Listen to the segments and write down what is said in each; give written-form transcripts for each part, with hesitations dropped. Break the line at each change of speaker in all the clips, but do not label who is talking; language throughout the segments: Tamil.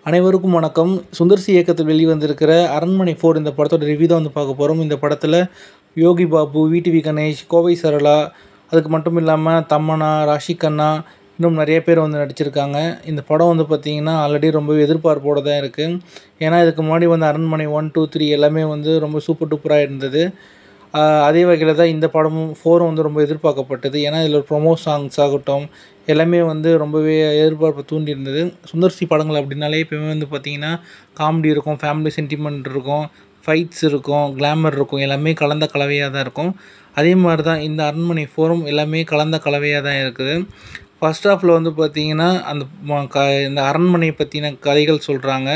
அனைவருக்கும் வணக்கம். சுந்தர் சி இயக்கத்தில் வெளிவந்திருக்கிற அரண்மனை 4 இந்த படத்தோட ரிவ்யூ தான் வந்து பார்க்க போகிறோம். இந்த படத்தில் யோகி பாபு, விடிவி கணேஷ், கோவை சரளா, அதுக்கு மட்டும் இல்லாமல் தமன்னா, ராஷி கண்ணா, இன்னும் நிறைய பேர் வந்து நடிச்சிருக்காங்க. இந்த படம் வந்து பார்த்திங்கன்னா ஆல்ரெடி ரொம்ப எதிர்பார்ப்போடு தான் இருக்குது. ஏன்னா இதுக்கு முன்னாடி வந்து அரண்மனை 1, 2, 3 எல்லாமே வந்து ரொம்ப சூப்பர் டூப்பராக இருந்தது. அதே வகையில் தான் இந்த படமும் 4 வந்து ரொம்ப எதிர்பார்க்கப்பட்டது. ஏன்னா இதில் ப்ரொமோ சாங்ஸ் ஆகட்டும் எல்லாமே வந்து ரொம்பவே எதிர்பார்ப்பை தூண்டியிருந்தது. சுந்தர் சி படங்கள் அப்படின்னாலே எப்போயுமே வந்து பார்த்திங்கன்னா காமெடி இருக்கும், ஃபேமிலி சென்டிமெண்ட் இருக்கும், ஃபைட்ஸ் இருக்கும், கிளாமர் இருக்கும், எல்லாமே கலந்த கலவையாக தான் இருக்கும். அதே மாதிரி தான் இந்த அரண்மனை 4ம் எல்லாமே கலந்த கலவையாக தான் இருக்குது. ஃபர்ஸ்ட் ஹாஃபில் வந்து பார்த்திங்கன்னா அந்த இந்த அரண்மனையை பற்றின கதைகள் சொல்கிறாங்க.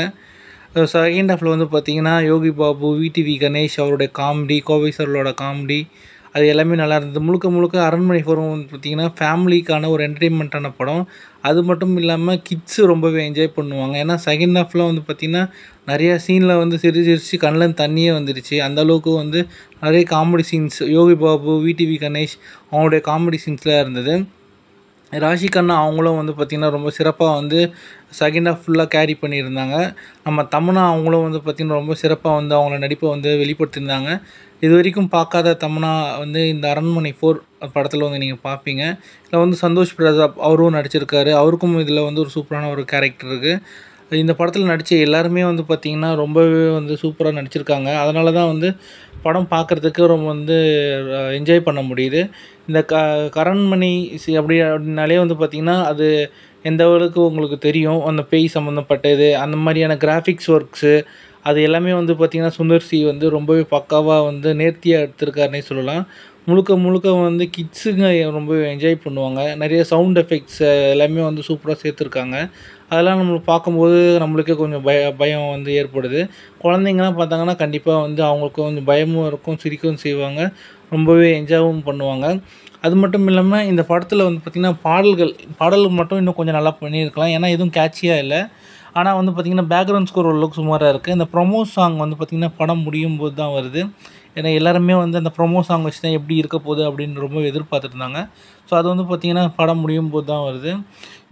செகண்ட் ஹாஃபில் வந்து பார்த்திங்கன்னா யோகி பாபு, விடிவி கணேஷ் அவருடைய காமெடி, கோவை சரளோட காமெடி அது எல்லாமே நல்லா இருந்தது. முழுக்க முழுக்க அரண்மனை 4 வந்து பார்த்திங்கன்னா ஃபேமிலிக்கான ஒரு என்டர்டெயின்மெண்ட்டான படம். அது மட்டும் இல்லாமல் கிட்ஸு ரொம்பவே என்ஜாய் பண்ணுவாங்க. ஏன்னா செகண்ட் ஹாஃபில் வந்து பார்த்திங்கன்னா நிறையா சீனில் வந்து சிரிச்சு கண்ணில் தண்ணியே வந்துடுச்சு. அந்தளவுக்கு வந்து நிறைய comedy scenes Yogi Babu, VTV Ganesh அவங்களுடைய காமெடி சீன்ஸ்லாம் இருந்தது. ராஷி கண்ணா அவங்களும் வந்து பார்த்திங்கன்னா ரொம்ப சிறப்பாக வந்து செகண்ட் ஹாஃப் ஃபுல்லாக கேரி பண்ணியிருந்தாங்க. நம்ம தமன்னா அவங்களும் வந்து பார்த்திங்கன்னா ரொம்ப சிறப்பாக வந்து அவங்களோட நடிப்பை வந்து வெளிப்படுத்தியிருந்தாங்க. இது வரைக்கும் பார்க்காத தமன்னா வந்து இந்த அரண்மனை 4 படத்தில் வந்து நீங்கள் பார்ப்பீங்க. இதில் வந்து சந்தோஷ் பிரதாப் அவரும் நடிச்சிருக்காரு. அவருக்கும் இதில் வந்து ஒரு சூப்பரான ஒரு கேரக்டர் இருக்குது. இந்த படத்தில் நடித்த எல்லாருமே வந்து பார்த்திங்கன்னா ரொம்பவே வந்து சூப்பராக நடிச்சிருக்காங்க. அதனால தான் வந்து படம் பார்க்குறதுக்கு ரொம்ப வந்து என்ஜாய் பண்ண முடியுது. இந்த அரண்மனை அப்படின்னாலே வந்து பார்த்திங்கன்னா அது எந்த அளவுக்கு உங்களுக்கு தெரியும். அந்த பேய் சம்மந்தப்பட்டது அந்த மாதிரியான கிராஃபிக்ஸ் ஒர்க்ஸு அது எல்லாமே வந்து பார்த்திங்கன்னா சுந்தர் சி வந்து ரொம்பவே பக்காவாக வந்து நேர்த்தியாக எடுத்திருக்காருன்னே சொல்லலாம். முழுக்க முழுக்க வந்து கிட்ஸுங்க ரொம்பவே என்ஜாய் பண்ணுவாங்க. நிறைய சவுண்ட் எஃபெக்ட்ஸ் எல்லாமே வந்து சூப்பராக சேர்த்துருக்காங்க. அதெல்லாம் நம்மளுக்கு பார்க்கும்போது நம்மளுக்கே கொஞ்சம் பயம் வந்து ஏற்படுது. குழந்தைங்கலாம் பார்த்தாங்கன்னா கண்டிப்பாக வந்து அவங்களுக்கு கொஞ்சம் பயமும் இருக்கும், சிரிக்கவும் செய்வாங்க, ரொம்பவே என்ஜாயும் பண்ணுவாங்க. அது மட்டும் இல்லாமல் இந்த படத்தில் வந்து பார்த்திங்கன்னா பாடல்கள் மட்டும் இன்னும் கொஞ்சம் நல்லா பண்ணியிருக்கலாம். ஏன்னா எதுவும் கேட்சியாக இல்லை. ஆனால் வந்து பார்த்திங்கன்னா பேக்ரவுண்ட் ஸ்கோர் ஓரளவுக்கு சுமாராக இருக்குது. இந்த ப்ரொமோ சாங் வந்து பார்த்திங்கன்னா படம் முடியும் போது தான் வருது. ஏன்னா எல்லாருமே வந்து அந்த ப்ரொமோ சாங் வச்சு தான் எப்படி இருக்க போகுது அப்படின்னு ரொம்ப எதிர்பார்த்துருந்தாங்க. ஸோ அது வந்து பார்த்திங்கன்னா படம் முடியும் போது தான் வருது.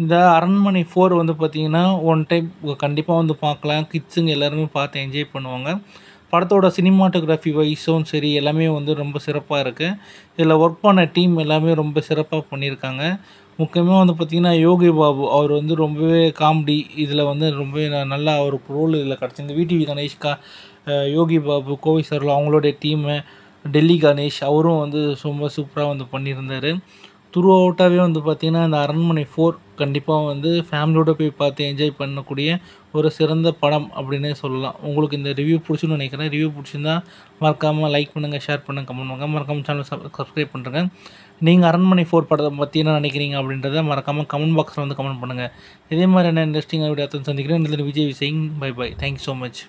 இந்த அரண்மனை 4 வந்து பார்த்திங்கன்னா ஒன் டைம் கண்டிப்பாக வந்து பார்க்கலாம். கிட்ஸுங்க எல்லாருமே பார்த்து என்ஜாய் பண்ணுவாங்க. படத்தோட சினிமாட்டோகிராஃபி வைஸும் சரி எல்லாமே வந்து ரொம்ப சிறப்பாக இருக்குது. இதில் ஒர்க் பண்ண டீம் எல்லாமே ரொம்ப சிறப்பாக பண்ணியிருக்காங்க. முக்கியமாக வந்து பார்த்திங்கன்னா யோகி பாபு அவர் வந்து ரொம்பவே காமெடி இதில் வந்து ரொம்பவே நல்லா அவருக்கு ரோல் இதில் கிடச்சி. இந்த விடிவி கணேஷ், யோகி பாபு, கோவை சரளா அவங்களுடைய டீமு, டெல்லி கணேஷ் அவரும் வந்து ரொம்ப சூப்பராக வந்து பண்ணியிருந்தார். த்ரூ அவுட்டாகவே வந்து பார்த்திங்கன்னா இந்த அரண்மனை 4 கண்டிப்பாக வந்து ஃபேமிலியோடு போய் பார்த்து என்ஜாய் பண்ணக்கூடிய ஒரு சிறந்த படம் அப்படின்னே சொல்லலாம். உங்களுக்கு இந்த ரிவ்யூ பிடிச்சுன்னு நினைக்கிறேன். ரிவ்யூ பிடிச்சிருந்தா மறக்காமல் லைக் பண்ணுங்கள், ஷேர் பண்ணுங்கள், கமெண்ட் பண்ணுங்கள். மறக்காமல் சேனல் சப்ஸ்கிரைப் பண்ணுறேங்க. நீங்கள் அரண்மனை 4 படத்தை பற்றி என்ன நினைக்கிறீங்க அப்படின்றத மறக்காமல் கமெண்ட் பாக்ஸில் வந்து கமெண்ட் பண்ணுங்கள். இதே மாதிரியான இன்ட்ரெஸ்டிங்காக வீடியோ சந்திக்கிறேன். Vijay Singh. Bye bye. Thank you so much.